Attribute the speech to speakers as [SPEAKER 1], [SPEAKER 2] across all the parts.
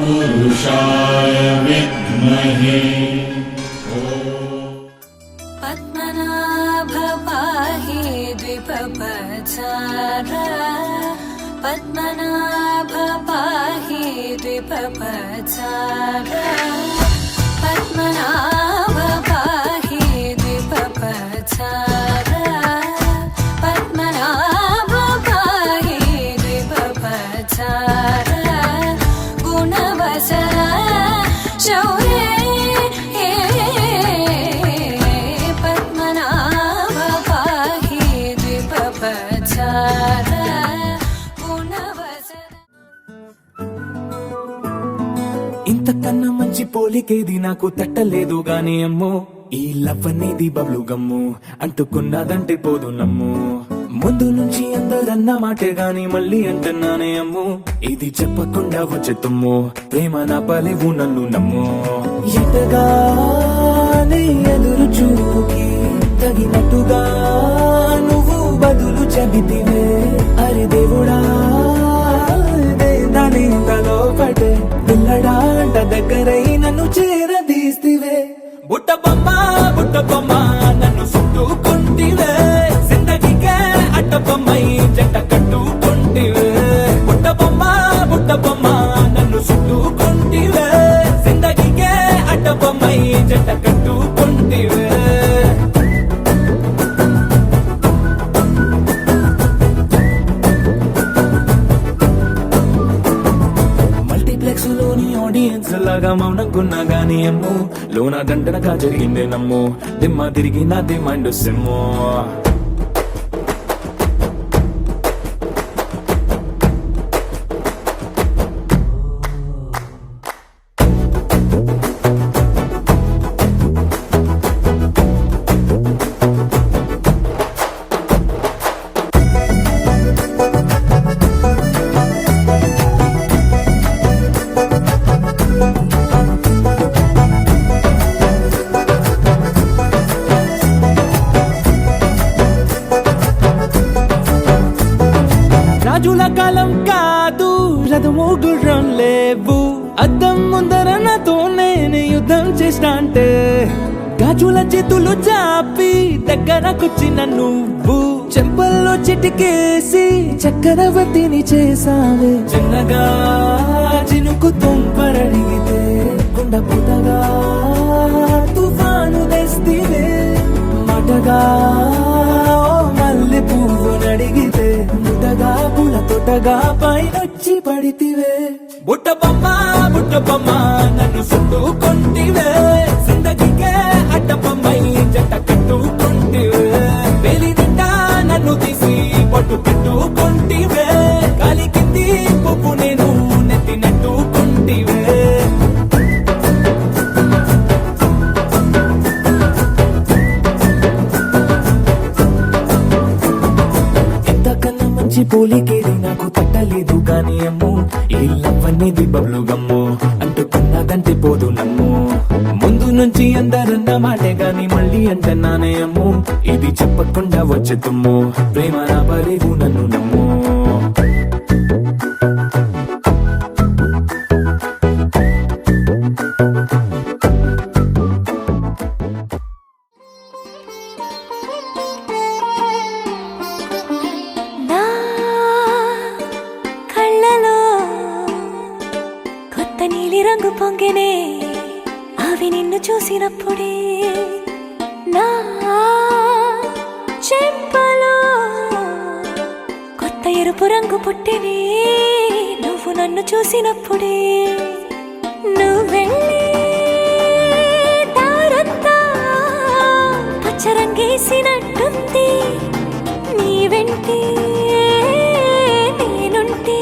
[SPEAKER 1] तत्पुरुषाय विद्महे
[SPEAKER 2] पद्मनाभ पाहि द्विपपचार पद्मनाभ पाहि द्विपपचार पद्मनाभ पाहि द्विपपचार पद्मनाभ पाहि द्विपपचार गुणवसर शौर्ये पद्मनाभ पाहि द्विपपचार गुणवसर
[SPEAKER 3] ఇంతకన్నా మంచి పోలికేది నాకు తట్టలేదు గాని అమ్మో ఈ లవ్ అనేది బబ్లు గమ్ము అంటుకున్నదంటే పోదు నమ్ము ముందు నుంచి అందరన్న మాటే గాని మళ్ళీ అంటున్నానే అమ్ము ఇది చెప్పకుండా వచ్చే తుమ్ము ప్రేమ నా పలేవు నన్ను నమ్ము ఎటగానే ఎదురు చూకి తగినట్టుగా నువ్వు బదులు చెబితివే అరే దేవుడా దాని తలో పటే పిల్లడాంట దగ్గరై నన్ను చేరదీస్తివే బుట్ట బొమ్మ నన్ను చుట్టుకుంటివే జిందగీకే అట్ట బొమ్మై జంట కట్టుకుంటివే బుట్ట బొమ్మ నన్ను చుట్టుకుంటివే జిందగీకే అట్ట బొమ్మై జంట కట్టుకుంటివే లోని ఆడియన్స్ లాగా మౌనంకున్నా గానీ అమ్ము లోన దండనగా జరిగిందే నమ్ము దిమ్మ తిరిగి నా దిమ్మండు సిమ్ము రాజుల కాలం కాదు రథము గుర్రం లేవు అద్దం ముందర నాతో నేను యుద్ధం చేస్తా అంటే గాజుల చేతులు చాపి దగ్గరకొచ్చిన నువ్వు చెంపల్లో చిటికేసి చక్రవర్తిని చేసావే చిన్నగా చినుకు తుంపరడిగితే కుండ పుటగా తుఫాను తెస్తివే మాటగా మల్లె పువ్వు నడిగితే ముటగా పుల తొటగా పైనొచ్చి పడితివే బుట్ట బొమ్మ నన్ను చుట్టుకుంటివే జిందగీకే అట్ట బొమ్మై జంట కట్టుకుంటివే వేలి నిండా నన్ను తీసి పట్టు పెట్టుకుంటివే కాలి కింది పువ్వు నేను నెత్తినట్టుకుంటివే పోలికేది నాకు తట్టలేదు గాని అమ్ము ఈ లవ్ అనేది బబ్లు గమ్ము అంటుకున్నదంటే పోదు నమ్ము ముందు నుంచి అందరన్న మాటే గాని మళ్ళీ అంటున్నానే అమ్ము ఇది చెప్పకుండా వచ్చే తుమ్ము ప్రేమ నా పలేవు నన్ను నమ్ము
[SPEAKER 2] రంగు పొంగినే అవి నిన్ను చూసినప్పుడే నా చెంపలో కొత్త ఎరుపు రంగు పుట్టినే నువ్వు నన్ను చూసినప్పుడే నువ్వెళ్ళి దారంతా పచ్చరంగేసినట్టుంది నీ వెంటే నేనుంటే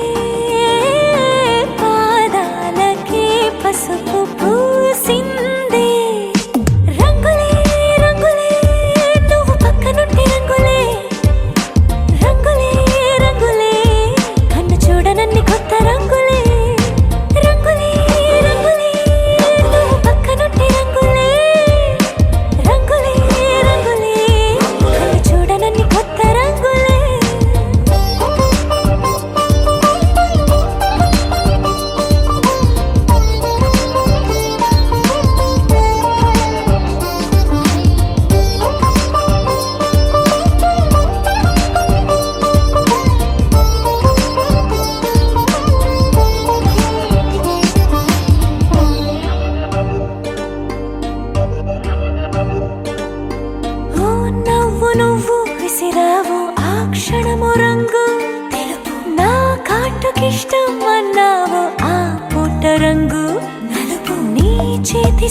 [SPEAKER 2] పసుపు పూసిందే రంగులే రంగులే నువ్వు పక్కనుంటే రంగులే రంగులే రంగులే కన్ను చూడనన్ని కొత్త రంగులే రంగులే రంగులే నువ్వు పక్కనుంటే రంగులే రంగులే రంగులే కన్ను చూడనన్ని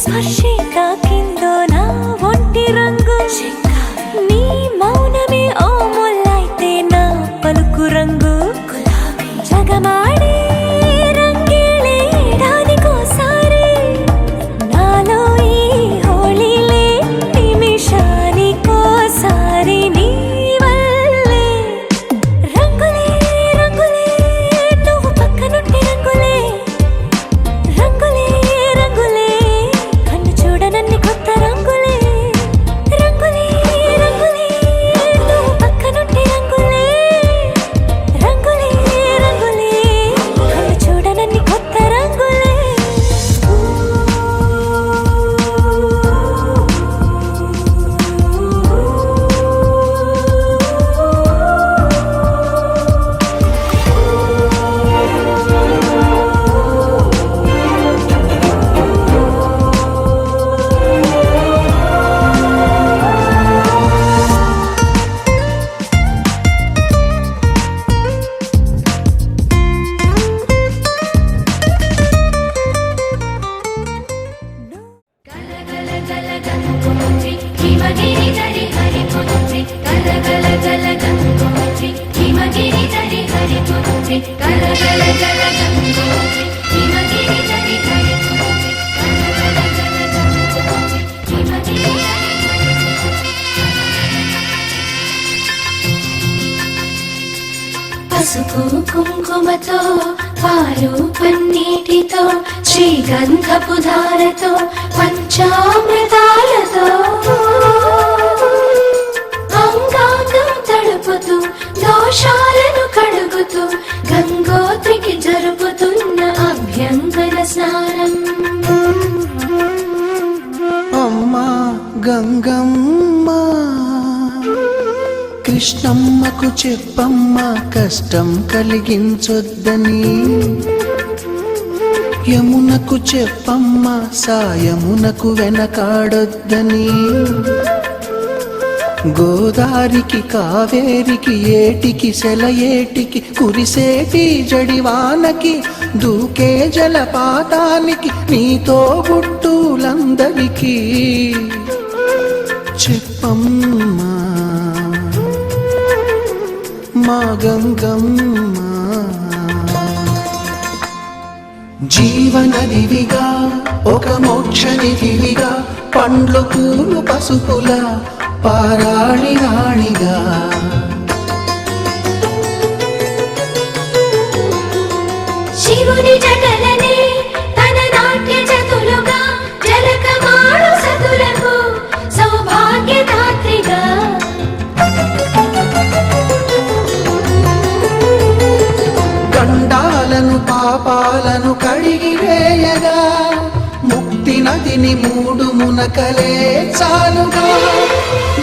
[SPEAKER 2] స్పర్శే తాకిందో నా ఒంటి రంగు నీ మౌనమే ఓ ముల్లైతే నా పలుకు రంగు జగమాడే రంగేళే ఏడాదికోసారి నాలో ఈ హోళీలే నిమిషానికోసారి నీ వల్లే రంగులే రంగులే నువ్వు పక్కనుంటే రంగులే రంగులే రంగులే కన్ను చూడనన్ని కొత్త రంగులే రంగులే రంగులే నువ్వు పక్కనుంటే రంగులే రంగులే రంగులే కన్ను చూడనన్ని కొత్త రంగులే
[SPEAKER 4] పసుపు కుంకుమతో పాలు పన్నీటితో శ్రీగంధపు ధారతో పంచామృతాలతో అంగాంగం తడుపుతూ దోషాలను కడుగుతూ గంగోత్రికి జరుపుతున్న అభ్యంగన స్నానం.
[SPEAKER 5] అమ్మా గంగమ్మ కృష్ణమ్మకు చెప్పమ్మ కష్టం కలిగించొద్దని యమునకు చెప్పమ్మ సాయమునకు వెనకాడొద్దని గోదారికి కావేరికి ఏటికి సెలయేటికి కురిసేటి జడివానకి దూకే జలపాతానికి నీతో బుట్టులందరికీ చెప్పమ్మా మా గంగమ్మ. జీవనదివిగా ఒక మోక్షనిధివిగా పండ్లు పూలు పసుపుల పారాణి రాణిగా
[SPEAKER 4] శివుని జటలనే తన నాట్య జతులుగా జలకమాడు సతులకు సౌభాగ్యదాత్రిగా
[SPEAKER 5] గండాలను పాపాలను కడిగివేయగా ముక్తి నదిని మూడు మునకలే చాలుగా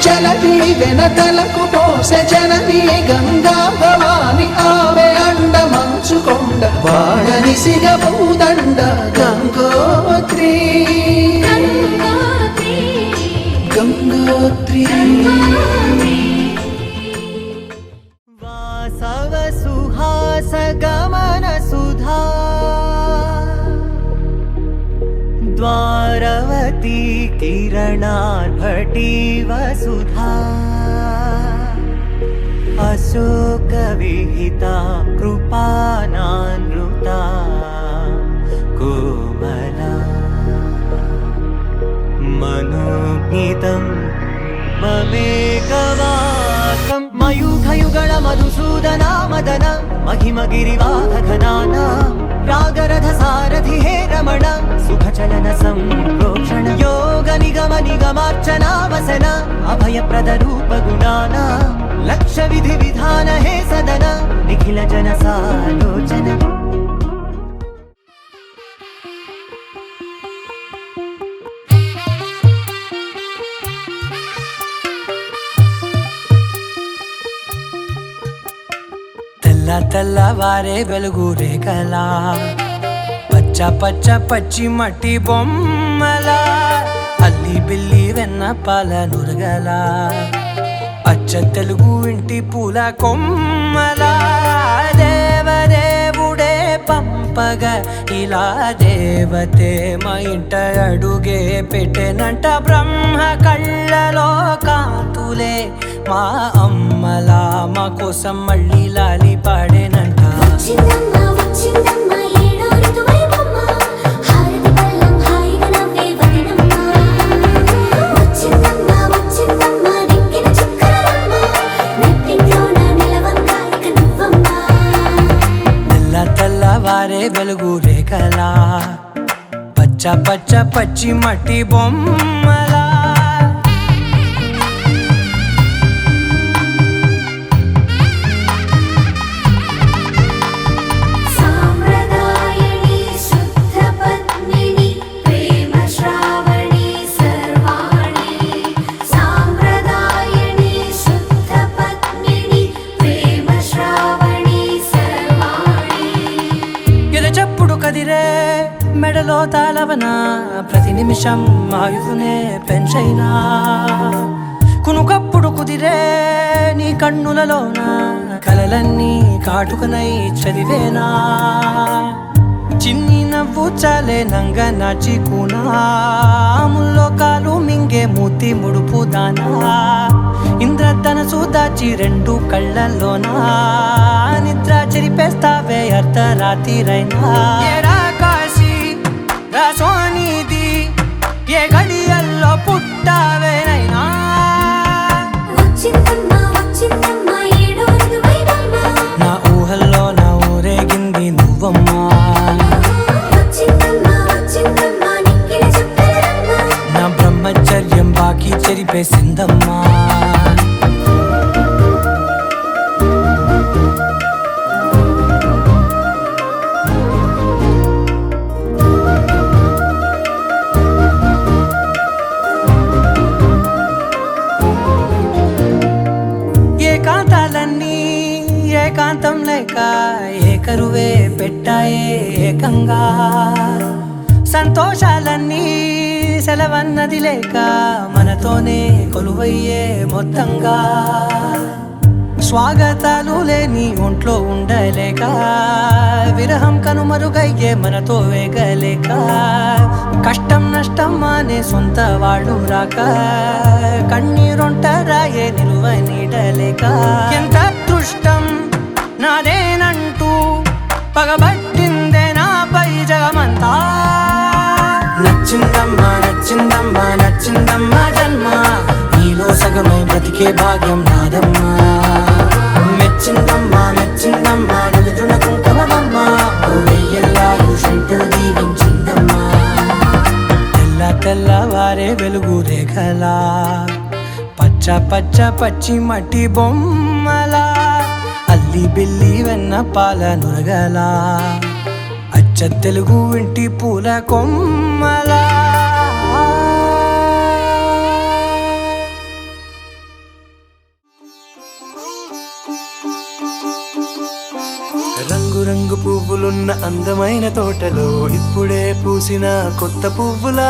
[SPEAKER 5] జలది వెనకలకు పోసె జనని గంగా భవాని ఆమె అండ మంచుకొండ వాడని సిగబూదండ గంగోత్రి గంగోత్రి.
[SPEAKER 6] వాసవ సుహాస గమన సుధా ద్వారవతీ కిరణార్భటి వసుధా అశోక విహితా కృపానానృతా కోమలా మనోజ్ఞితం మమేకవాకం మయూఖయుగళ మధుసూదనా మదన మహిమగిరివాహఘనానా రాగరథ సారథి హే రమణ సుఖచలన సంప్రోక్షణ యోగ నిగమ నిగమార్చనా వసన అభయప్రద రూప గుణానా లక్ష్య విధి విధాన హే సదన నిఖిల జన సాలోచన.
[SPEAKER 7] తెల్లవారే వెలుగు రేఖలా పచ్చ పచ్చ పచ్చి మట్టి బొమ్మలా అల్లి బిల్లి వెన్న పాల నురగలా అచ్చ తెలుగు ఇంటి పూల కొమ్మలా దేవదేవుడే పంప పంపగా ఇలా దేవతే మా ఇంట అడుగే పెట్టెనంట బ్రహ్మ కళ్ళలో కాంతులే మా అమ్మలా మా కోసం మళ్ళీ లాలి పాడేనంట
[SPEAKER 4] వచ్చిందమ్మ వచ్చిందమ్మ ఏడో ఋతువైవమ్మ హారతి పళ్ళం హాయిగా నవ్వే వదినమ్మ వచ్చిందమ్మ వచ్చిందమ్మ నెక్కిన చుక్కలమ్మ నెట్టింట్లోన నిలవంగా ఇక నువ్వమ్మ
[SPEAKER 7] తెల్లవారే వెలుగు రేఖలా పచ్చ పచ్చ పచ్చి మట్టి బొమ్మలా
[SPEAKER 4] సాంప్రదాయని శుద్ధ పద్మిని ప్రేమ శ్రావణి సర్వాణి సాంప్రదాయని శుద్ధ పద్మిని ప్రేమ శ్రావణి సర్వాణి
[SPEAKER 7] ఎరచప్పుడు కదిరే మెడలో తాళవన ప్రతి నిమిషం ఆయుధునే పెంచైనా కునుకప్పుడు కుదిరే నీ కన్నులలోన కలలన్నీ కాటుకనై చదివేనా చిన్ని నవ్వు చాలే నంగ నాచి ముల్లోకాలు మింగే మూతి ముడుపు దానా ఇంద్రధనసు దాచి రెండు కళ్ళల్లోనా నిద్ర చెరిపేస్తావే అర్ధరాత్రిరైనా ఏరా కాశీ రా సోనిది ఏ గడియల్లో పుట్టావేనైనా
[SPEAKER 4] వచ్చిందమ్మ వచ్చిందమ్మ ఏడో ఋతువైవమ్మ
[SPEAKER 7] నా ఊహల్లో నా ఊరేగింది నువ్వమ్మా
[SPEAKER 4] వచ్చిందమ్మ వచ్చిందమ్మ నెక్కిన చుక్కలమ్మ
[SPEAKER 7] నా బ్రహ్మచర్యం బాకీ చెరిపేసిందమ్మా ఏకాంతాలన్నీ ఏకాంతం లేక ఏకరువే పెట్టాయే ఏకంగా సంతోషాలన్నీ సెలవన్నది లేక మనతోనే కొలువయ్యే మొత్తంగా స్వాగతాలు లేని ఒంట్లో ఉండలేక విరహం కనుమరుగయ్యే మనతో వేగలేక కష్టం నష్టం అనే సొంత వాళ్ళు రాక కన్నీరొంటరాయే నిలువ నీడలేక ఎంత అదృష్టం నాదేనంటూ పగబట్టిందే నాపై జగమంతా నచ్చిందమ్మా నచ్చిందమ్మా నచ్చిందమ్మా జన్మ నీలో సగమై బ్రతికే భాగ్యం నాదమ్మా మెచ్చిందమ్మా మెచ్చిందమ్మా నిలుచున్న కుంకుమమ్మా వెయ్యల్లాలు శంకరు దీవించిందమ్మా తెల్లవారే వెలుగు రేఖలా పచ్చ పచ్చ పచ్చి మట్టి బొమ్మలా అల్లి బిల్లి వెన్న పాల నురగలా అచ్చ తెలుగు ఇంటి పూల కొమ్మలా
[SPEAKER 3] రంగు రంగు పువ్వులున్న అందమైన తోటలో ఇప్పుడే పూసిన కొత్త పువ్వులా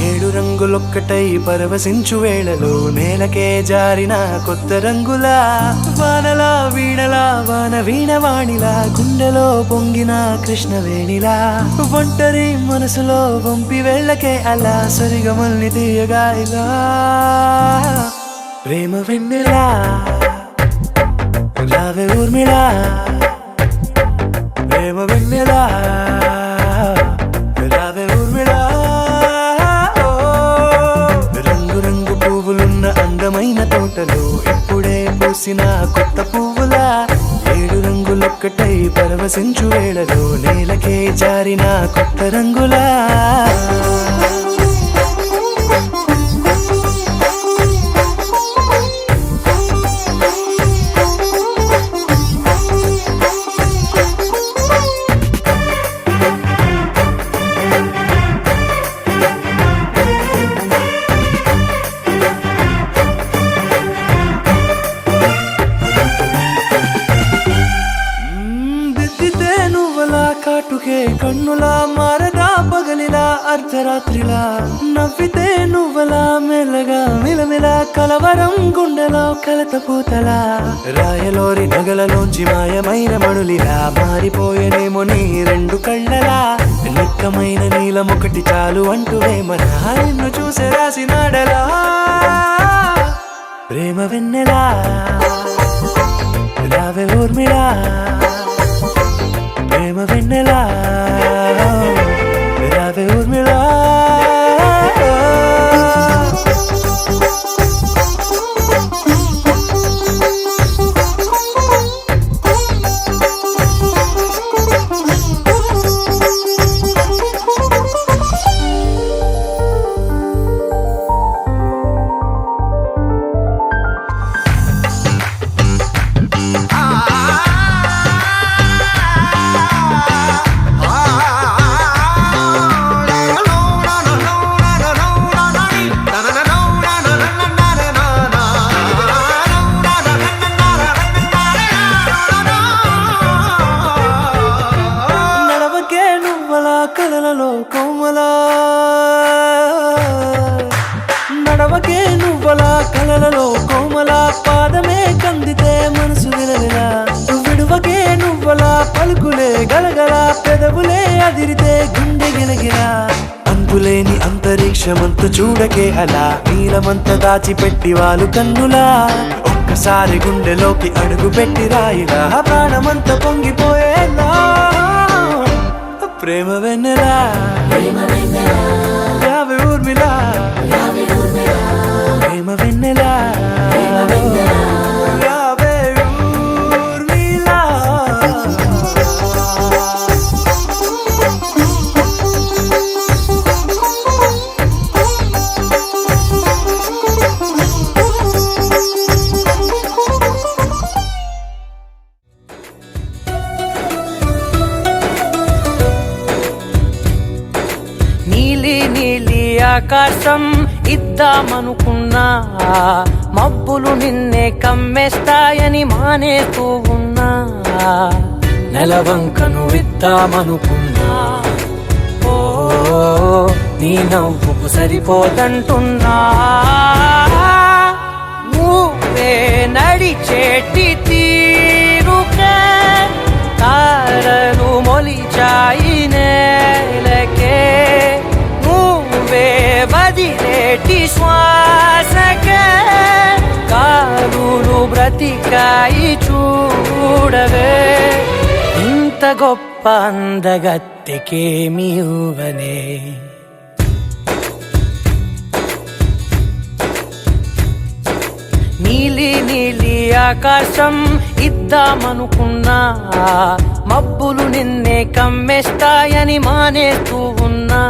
[SPEAKER 3] 7 రంగులొక్కటై పరవశించు వేళలో నేలకే జారిన కొత్త రంగులా వానలా వీణలా వాన వీణవాణిలా గుండెలో పొంగిన కృష్ణవేణిలా ఒంటరి మనసులో వంపి వెళ్ళకే అలా సరిగమల్ని తీయగా ఇలా ప్రేమ వెన్నెలా రావే ఊర్మిళా ప్రేమ వెన్నెలా రావే ఊర్మిళా రంగు రంగు పువ్వులున్న అందమైన తోటలో ఇప్పుడే పూసిన కొత్త పువ్వులా 7 రంగులొక్కటై పరవశించు వేళలో నేలకే జారిన కొత్త రంగులా కాటుకే కన్నులా మారదా పగలిలా
[SPEAKER 6] అర్ధరాత్రిలా నవ్వితే నువ్వలా మెల్లగా మిలమిల కలవరం గుండెలో కలత పూతలా రాయలోరి నగలలోంచి మాయమైన మణులిలా మారిపోయేనేమో నీ రెండు కళ్ళలా నిక్కమైన నీలం ఒకటి చాలు అంటూ వేమనా నిన్ను చూసే రాసినాడలా ప్రేమ వెన్నెలా రావే ఊర్మిళా ప్రేమ వెన్నెలా రావే ఊర్మిళా కలలలో కోమలా నడవకే నువ్వలా కలలలో కోమలా పాదమే కందితే మనసు విలవిలా విడువకే నువ్వలా పలుకులే గలగల పెదవులే అదిరితే గుండె గిలగిలా అంతులేని అంతరిక్షమంత చూడకే అలా నీలమంత దాచిపెట్టి వాళ్ళు కన్నులా ఒక్కసారి గుండెలోకి అడుగు పెట్టి రాయిలా ప్రాణమంత పొంగిపోయేలా ప్రేమ వెన్నెలా రావే ఊర్మిళా ప్రేమ వెన్నెలా రావే ఊర్మిళా ఆకాశం ఇద్దామనుకున్నా మబ్బులు నిన్నే కమ్మేస్తాయని మానేస్తూ ఉన్నా నెలవంకను ఇద్దామనుకున్నా ఓ నీ నవ్వుకు సరిపోదంటున్నా నువ్వే నడిచేటి తీరుకే తారలు మొలిచాయి నేలకే వదిలేటి శ్వాసకే కారులు బ్రతికాయి చూడవే ఇంత గొప్ప అందగత్తెకేమి ఇవ్వనే నీలి నీలి ఆకాశం ఇద్దామనుకున్నా మబ్బులు నిన్నే కమ్మేస్తాయని మానేస్తూ ఉన్నా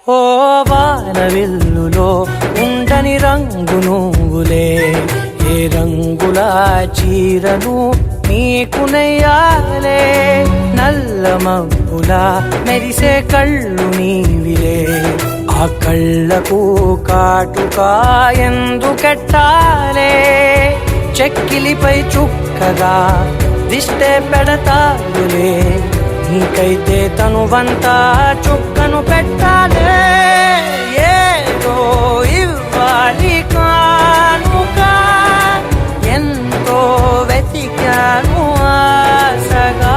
[SPEAKER 6] ఓ వానవిల్లులో ఉండని రంగు నువ్వులే ఏ రంగుల చీరను నీకు నెయ్యాలే నల్ల మబ్బులా మెరిసే కళ్ళు నీవిలే ఆ కళ్ళకు కాటుకా ఎందుకెట్టాలే చెక్కిలిపై చుక్కగా దిష్టే పెడతారులే నీకైతే తనువంతా చుక్కను పెట్టాలే ఏదో ఇవ్వాలి కానుక ఎంతో వెతికాను ఆశగా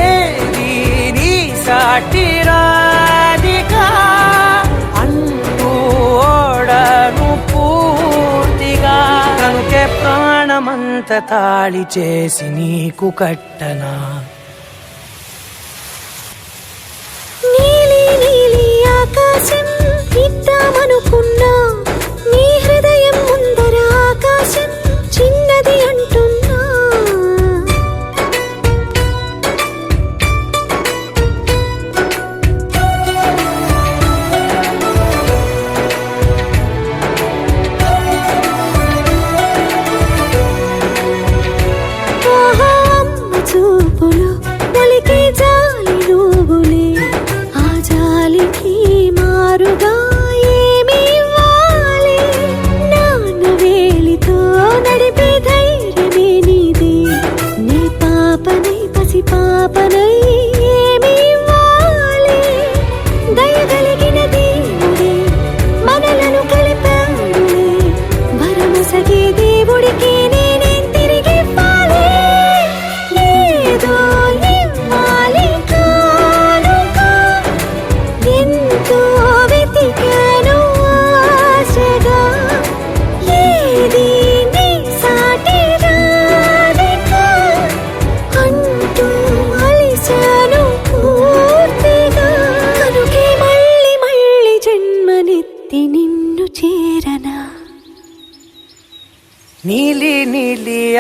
[SPEAKER 6] ఏది నీ సాటి రాధికా అంటూ ఓడను పూర్తిగా కనుకే ప్రాణమంత తాళి చేసి నీకు కట్టనా
[SPEAKER 2] ఆకాశం ఇద్దామనుకున్నా నీ హృదయం ముందర ఆకాశం చిన్నది అంటున్నా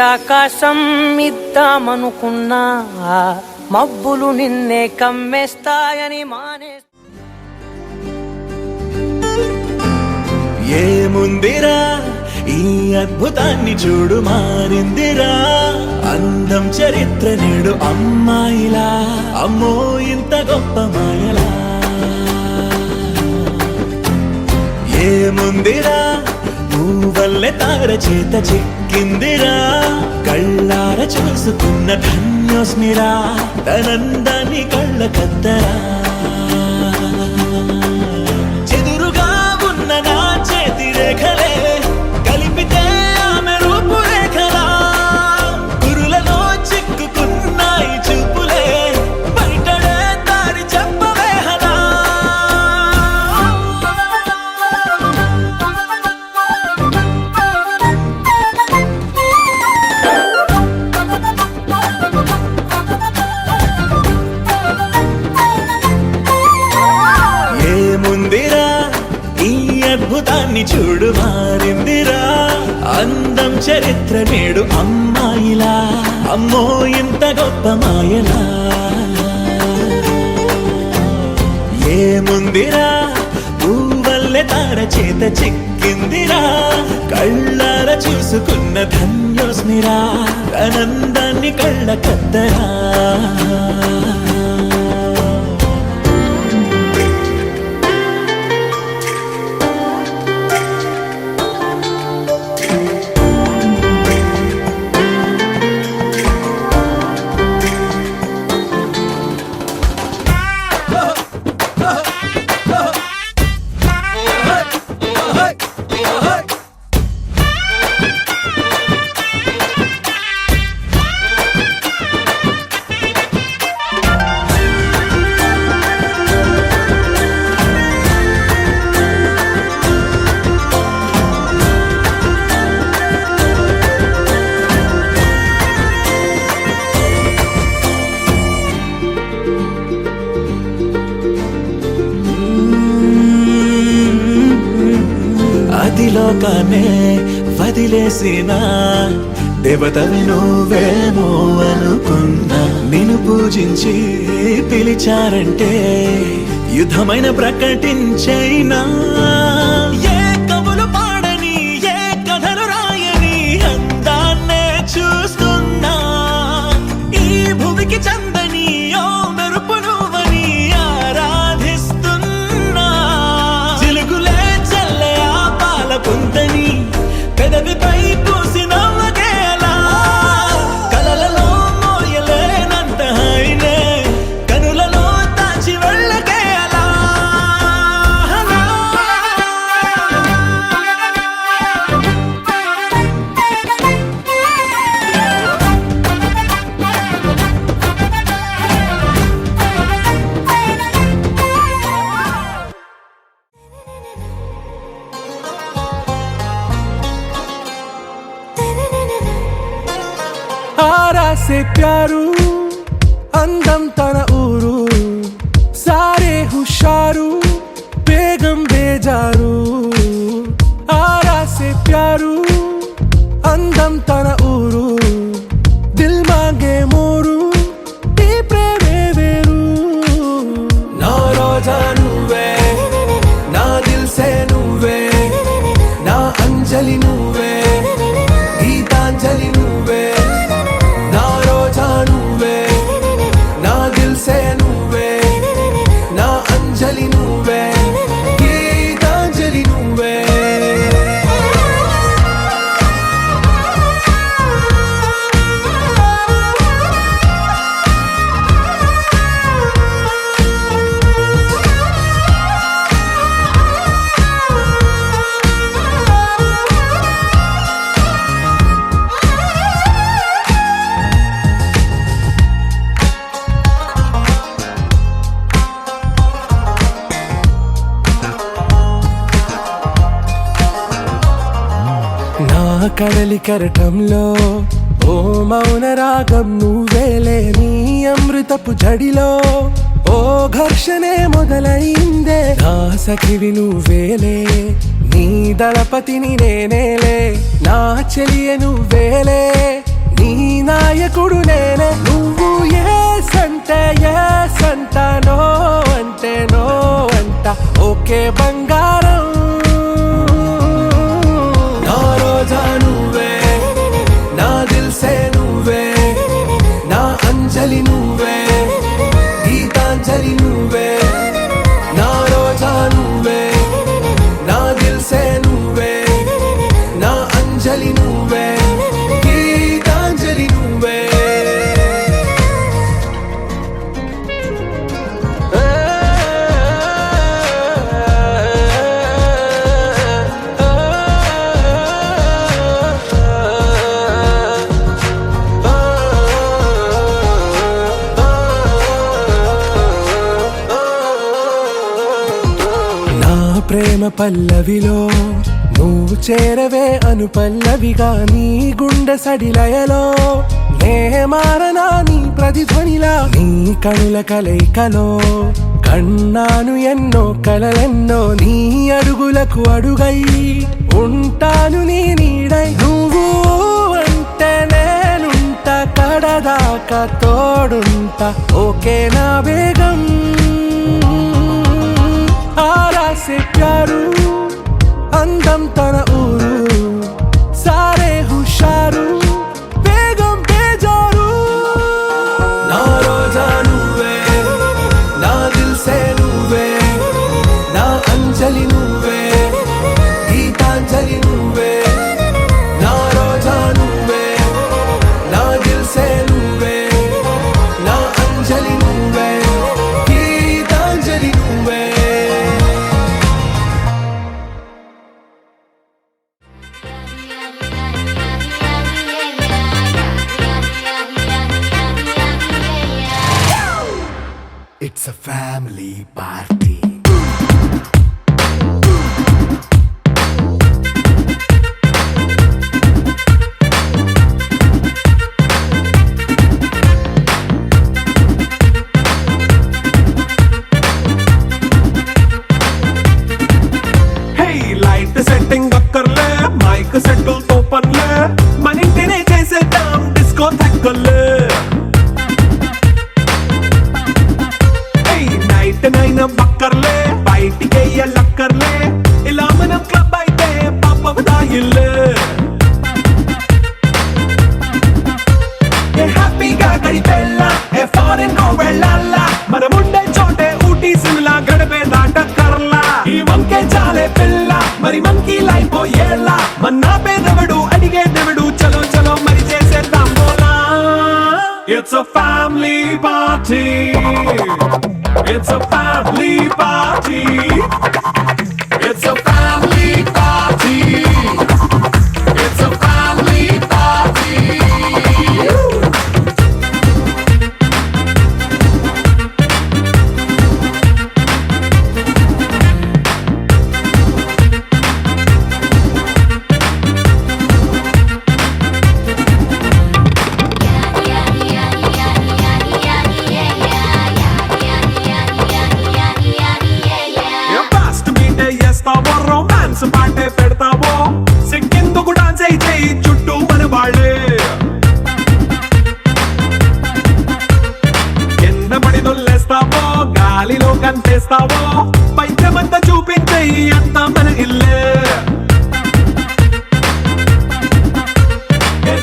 [SPEAKER 6] ఆకాశం ఇద్దామనుకున్నా మబ్బులు నిన్నే కమ్మేస్తాయని మానే
[SPEAKER 3] ఏముందిరా ఈ అద్భుతాన్ని చూడు మారిందిరా అందం చరిత్ర నేడు అమ్మాయిలా అమ్మో ఇంత గొప్ప మాయలా ఏముందిరా నువ్వల్లే తార చేత చిక్కిందిరా కళ్ళార చూసుకున్న ధన్యోస్మిరా తనందాన్ని కళ్ళ కద్దరా చెదురుగా ఉన్న నా చేతి రేఖలే కలిపితే ఆమె రూపురేఖలా గురులలో చిక్కుకున్నాయి చూపులే బయటడే దారి చెప్పవేహలా ఏముందిరా ఈ అద్భుతాన్ని చూడు మారిందిరా అందం చరిత్ర నేడు అమ్మాయిలా అమ్మో ఇంత గొప్ప మాయలా ఏముందిరా పువ్వల్లె తార చేత చిక్కిందిరా కళ్ళార చూసుకున్న ధన్యోస్మిరా ఆనందాన్ని కళ్ళ కద్దరా అదిలోకానే వదిలేసిన దేవతవి నువ్వేమో అనుకున్నా నిన్ను పూజించి పిలిచారంటే యుద్ధమైన ప్రకటించైనా ఏ కవులు పాడని ఏ కథలు రాయని అందాన్నే చూస్తున్నా ఈ భూమికి చందని ఓ మెరుపు నువ్వని ఆరాధిస్తున్నా చిలుగులే చల్లే ఆ పాల పుంతని పెదవిపై పూసి నవ్వకేలా కలలలో మోయలేనంత హాయినే కనులలో దాచి వెళ్ళకేలా
[SPEAKER 8] आरा से प्यारू అందం తన ఊరు సారే హుషారు బేగం బేజారు ఆరా సే ప్యారు అందం తన ఊరు దిల్ మాంగే మోరు ఈ ప్రేమే వేరు నా రోజా నువ్వే నా దిల్ సే నువ్వే నా అంజలి నువ్వే గీతాంజలి నువ్వే నా రోజా నువ్వే నా దిల్ సే నువ్వే నా అంజలి నువ్వే గీతాంజలి నువ్వే నా కడలి కరటంలో ఓ మౌన రాగం నువ్వేలే నీ అమృతపు జడిలో ఓ ఘర్షణే మొదలైందే నా సఖివి నువ్వేలే నీ దళపతిని నేనేలే నా చెలియ నువ్వేలే నీ నాయకుడు నేనే. నువ్వు ఎస్ అంటే ఎస్ అంట, నో అంటే నో అంట. ఓకే బంగారం, నా రోజా నువ్వే, నా దిల్సే నువ్వే, నా అంజలి నువ్వే, గీతాంజలి నువ్వే. నా రోజా నువ్వే, నా దిల్సే నువ్వే, నా అంజలి నువ్వే, గీతాంజలి నువ్వే. నా ప్రేమ పల్లవిలో నువ్వు చేరవే అను పల్లవిగా, నీ గుండె సడిలయలో నే మారనా నీ ప్రతిధ్వనిలా. నీ కనుల కలయికలో కన్నాను ఎన్నో కలలెన్నో, నీ అడుగులకు అడుగై ఉంటాను నీ నీడై. నువ్వు అంటే నేనుంట, కడదాకా తోడుంటా. ఓకే నా బేగం, ఆరా సే ప్యారు, అందం తన ఊరు, సారే హుషారు, బేగం బేజారు. నా రోజా నువ్వే, నా దిల్సే నువ్వే, నా అంజలి నువ్వే, గీతాంజలి నువ్వే. నా రోజా నువ్వే, నా దిల్సే నువ్వే, నా అంజలి నువ్వే, గీతాంజలి నువ్వే.
[SPEAKER 3] It's a family party.
[SPEAKER 8] Hey, light setting అక్కర్లే, మైక్ సెట్టులతో పనిలే, మన ఇంటినే చేసేద్దాం డిస్కో థెక్కలే. నైట్ నైన్ బక్కర్లే, బయటికెయ్యలక్కర్లే, ఇలా మనం క్లబ్ అయితే పాపదాయిల్లే. హ్యాపీగా గడిపెళ్ళా, ఏ ఫారెన్ కో వెళ్ళాలా, మనముండే చోటే ఊటీ సిమ్లా గడిపే దాటక్కర్లా. ఈ వంకే చాలే పిల్ల, మరి మంకీ లైఫ్ ఏళ్ళ, మన్నా పేదవడు అడిగేదెవడు, చలో చలో మరి చేసేద్దాం బోలా. It's a family party. It's a family party. It's a family party. It's a family party. Romance పాటే పెడతావో, సిగ్గెందుకు డాన్స్ అయి చేయి చుట్టూ మన వాళ్ళే. కింద పడి దొల్లేస్తావో, గాలిలో కంటేస్తావో, పైద్యమంతా చూపించేయి అంతా మన ఇల్లే.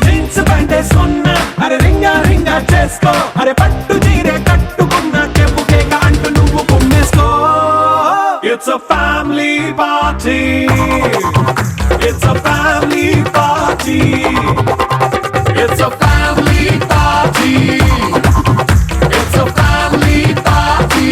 [SPEAKER 8] జీన్స్ ప్యాంట్ వేసుకున్నా, అరే రింగా రింగా చేసుకో, అరే పట్టు చీరే కట్టుకున్నా, చెవు కేక అంటూ నువ్వు కుమ్మేసుకో. It's a family party. It's a family party. It's a family party. It's a family party.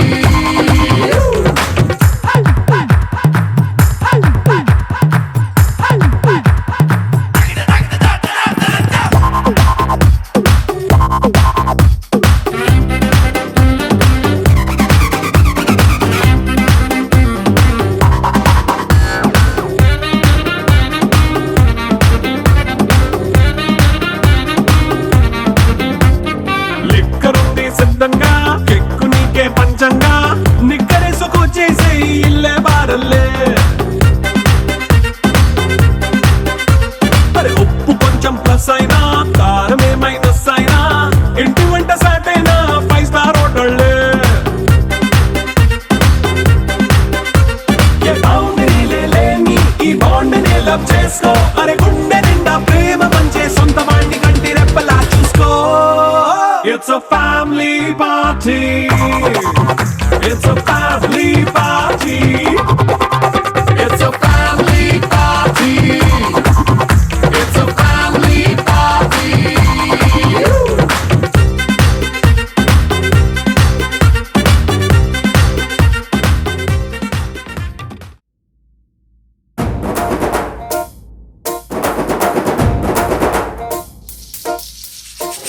[SPEAKER 8] party. It's a family party. It's a family party. It's a family party.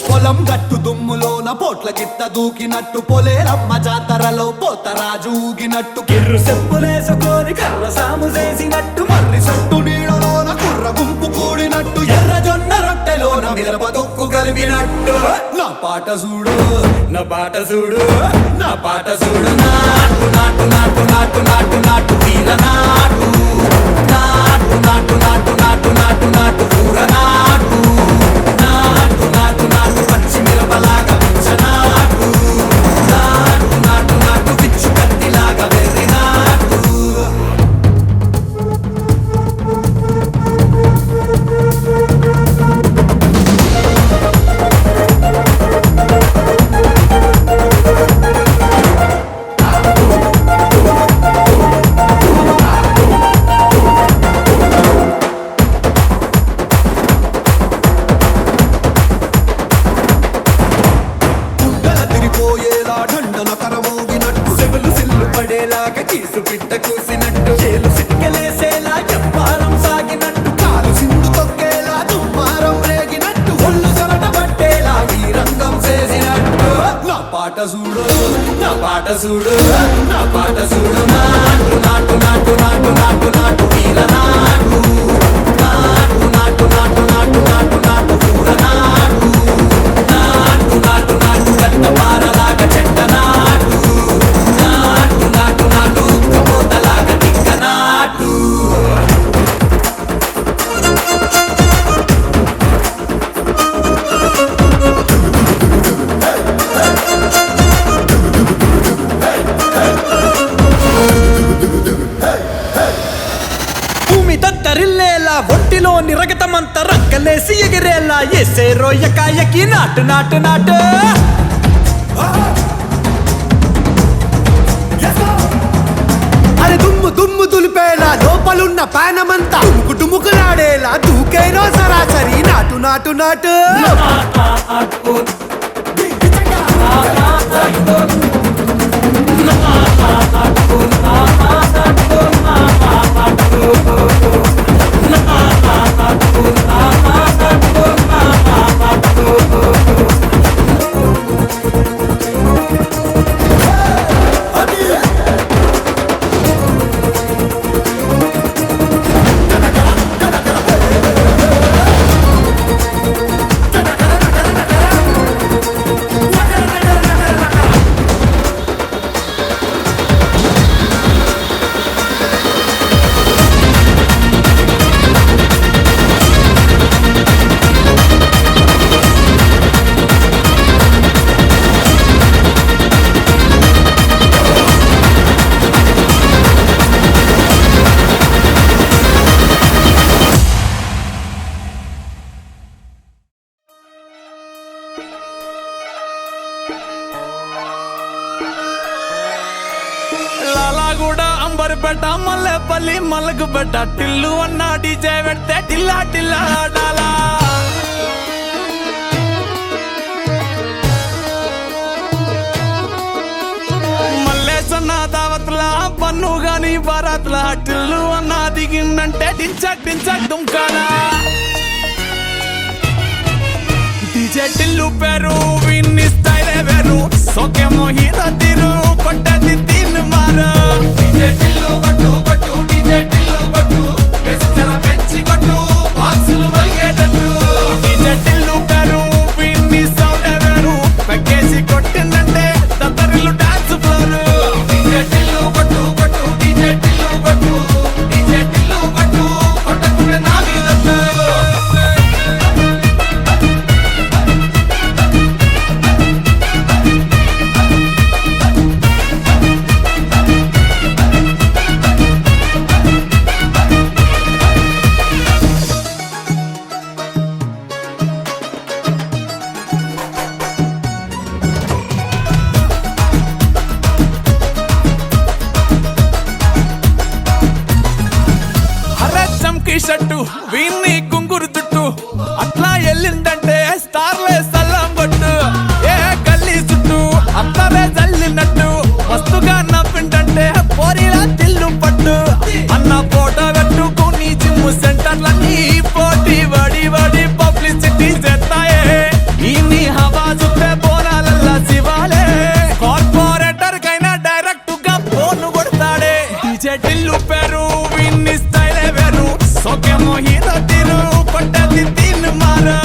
[SPEAKER 9] పొలం గట్టు దుమ్ములోన పోట్ల గిత్త దూకినట్టు పొలేరమ్మ జాతరలో పోతరాజు ఊగినట్టు కిర్రు చెప్పులేసుకొని కర్ర సాము చేసినట్టు మర్రి సొట్టు నీడలోన కుర్ర గుంపు కూడినట్టు ఎర్ర జొన్న రొట్టెలోన మిరప దొక్కు కలిపినట్టు నా పాట చూడు నా పాట చూడు నా పాట చూడు నాటు నాటు నాటు నాటు నాటు నాటు వీర నాటు నాటు నాటు నాటు నాటు నాటు నాటు ఊర నాటు నాటు నాటు నాటు పచ్చి మిరపలాగా పిచ్చనాటు నాటు నాటు నాటు పిచ్చు కత్తిలాగా వెర్రి నాటు తిరిపోయేలా ఢండన కరమోగినట్టు సెవలు సిల్లు పడేలాగా కీసు పిట్ట కూసినట్టు చేలు సిక్కలేసేలా చెప్పారం సాగినట్టు కాలు సింధు తొక్కేలా దుమ్మారం రేగినట్టు ఒళ్ళు చెమట పట్టేలా ఈ రంగం చేసినట్టు నా పాట చూడు నా పాట చూడు నా పాట చూడు నాటు నాటు నాటు నాటు నాటు నాటు వీర నాటు నాటు నాటు నాటు నాటు నాటు నాటు ఊర నాటు నాటు నాటు నాటు గట్ట పారలాగా చెట్ట నాటు నాటు నాటు నాటు కబోతలాగా టిక్క నాటు భూమి దద్దరిల్లేలా ఒంటిలో నిరగతమంత రక్కలేసి ఎగిరేలా ఎసే రోయకాయకి నాటు నాటు నాటు అరే దుమ్ము దుమ్ము దులిపేలా లోపలున్న పానమంతా దుమ్ముకు డుముకులాడేలా దూకేనో సరాసరి నాటు నాటు నాటు
[SPEAKER 8] లాలాగూడ అంబర్పేట మల్లెపల్లి మలకుపేట టిల్లు అన్న డీజే పెడితే టిల్లా టిల్లా ఆడాలా మల్లేసన్న దావత్ల పన్ను గాని బారాత్ల టిల్లు అన్న దిగిందంటే టించక్ టించక్ దుంకాలా డీజే టిల్లు పేరు విన్ని స్టైలే వేరు సోకేమో హీరో తీరు కొట్టది తీన్ మారు డీజే టిల్లు కొట్టు కొట్టు డీజే టిల్లు కొట్టు వెచ్చన పెంచి కొట్టు బాక్సులు మలిగేటట్టు డీజే టిల్లు పేరు విన్ని సౌండ్ వేరు పెక్కేసి కొట్టిందంటే తత్తరిల్లు డాన్స్ ఫ్లోర్ డీజే టిల్లు కొట్టు కొట్టు డీజే టిల్లు కొట్టు డీజే టిల్లు కొట్టు కొట్టకుండా నా మీద
[SPEAKER 3] వీన్ని కుంగురు చుట్టూ అట్లా ఎల్లిందంటే స్టార్లే సల్లం కొట్టు ఏ గల్లీ చుట్టూ అత్తరే జల్లినట్టు మస్తుగా నవ్విందంటే పోరిలా తిల్లు పట్టు అన్న ఫోటో పెట్టుకుని జిమ్ సెంటర్లన్నీ పోటీ వడి వడి పబ్లిసిటీ చేస్తాయే ఈ హవా చూస్తే బోనాలల్లా శివాలే కార్పొరేటర్ కైనా డైరెక్ట్ గా ఫోన్ కొడతాడే డీజే టిల్లు పేరు విన్ని స్టైలే వేరు సోకేమో హీరో తీరు కొట్టది తీన్ మారా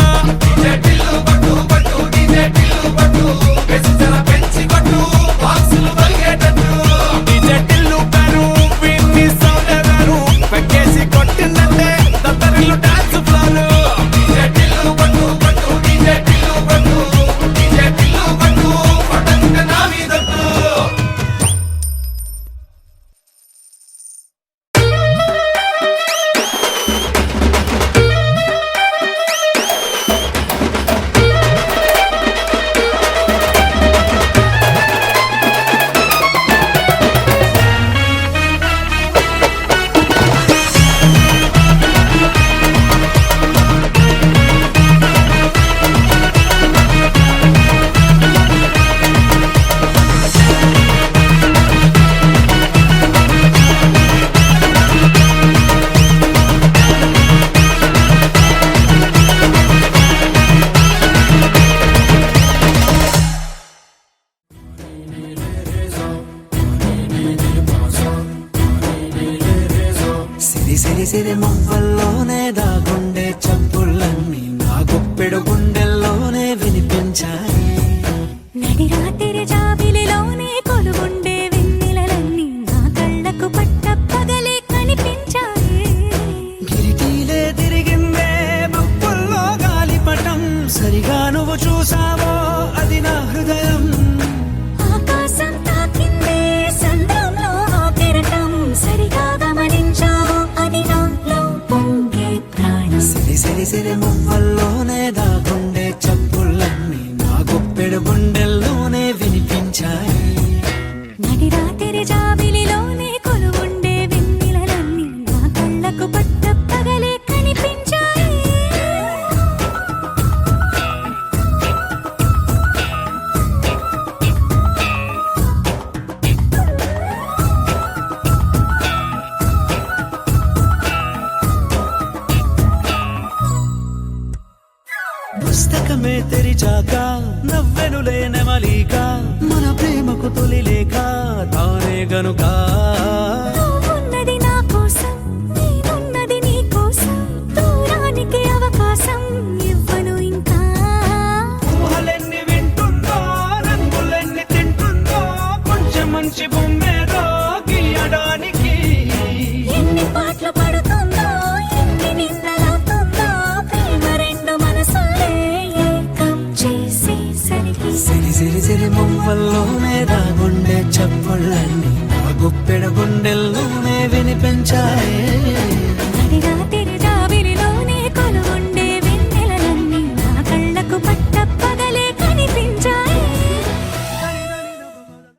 [SPEAKER 3] డీజే టిల్లు పట్టు పట్టు డీజే టిల్లు పట్టు బేసి జర పెంచి కొట్టు బాక్సులు బలిగేటట్టు డీజే టిల్లు పేరు విన్ని సౌండ్ వేరు పెక్కేసి కొట్టిందంటే దత్తరిల్లు డాన్స్ ఫ్లోర్ డీజే టిల్లు పట్టు పట్టు డీజే టిల్లు పట్టు డీజే టిల్లు పట్టు పట్టంగా నా మీదట్టు
[SPEAKER 7] సిరి సిరి సిరి మొవ్వల్లోనే దాగుండే చప్పుళ్ళన్నీ నా గుప్పెడు గుండెల్లోనే వినిపించాయి
[SPEAKER 2] నడి రాత్రి జాబిలిలోనే కొలువుండే వెన్నెలలన్నీ నా కళ్ళకు పట్ట పగలే కనిపించాయి
[SPEAKER 7] గిరిటీలే తిరిగిందే మబ్బుల్లో గాలిపటం సరిగా నువ్వు చూసావో అది నా హృదయం
[SPEAKER 2] ఆకాశం తాకిందే సంద్రంలో ఆ కెరటం సరిగా గమనించావు అది నాలో పొంగే ప్రాణం
[SPEAKER 7] సిరి సిరి సిరి మొవ్వల్లోనే దాగుండే చప్పుళ్ళన్నీ నా గుప్పెడు గుండెల్లోనే వినిపించాయి
[SPEAKER 2] నడి రాత్రి జాబిలిలోనే కొలువుండే వెన్నెలలన్నీ నా కళ్ళకు పట్ట పగలే కనిపించాయి
[SPEAKER 7] పుస్తకమే తెరిచాక నవ్వెనులే నెమలిక మన ప్రేమకు తొలి లేఖ తానే గనుక
[SPEAKER 2] ఉన్నది నా కోసం నేనున్నది నీ కోసం దూరానికి అవకాశం ఇవ్వను ఇంకా
[SPEAKER 7] ఊహలెన్ని వింటుందో రంగులెన్ని తింటుందో కొంచెం మంచి బొమ్మేదో గీయడానికి
[SPEAKER 2] ఎన్ని పాటలు పడుతుందో ఎన్ని నిందలవుతుందో ప్రేమ రెండు మనసులే ఏకం చేసేసరికి
[SPEAKER 7] సిరి సిరి సిరి మొవ్వల్లోనే దాగుండే చప్పుళ్ళన్నీ నా గుప్పెడు గుండెల్లోనే వినిపించాయి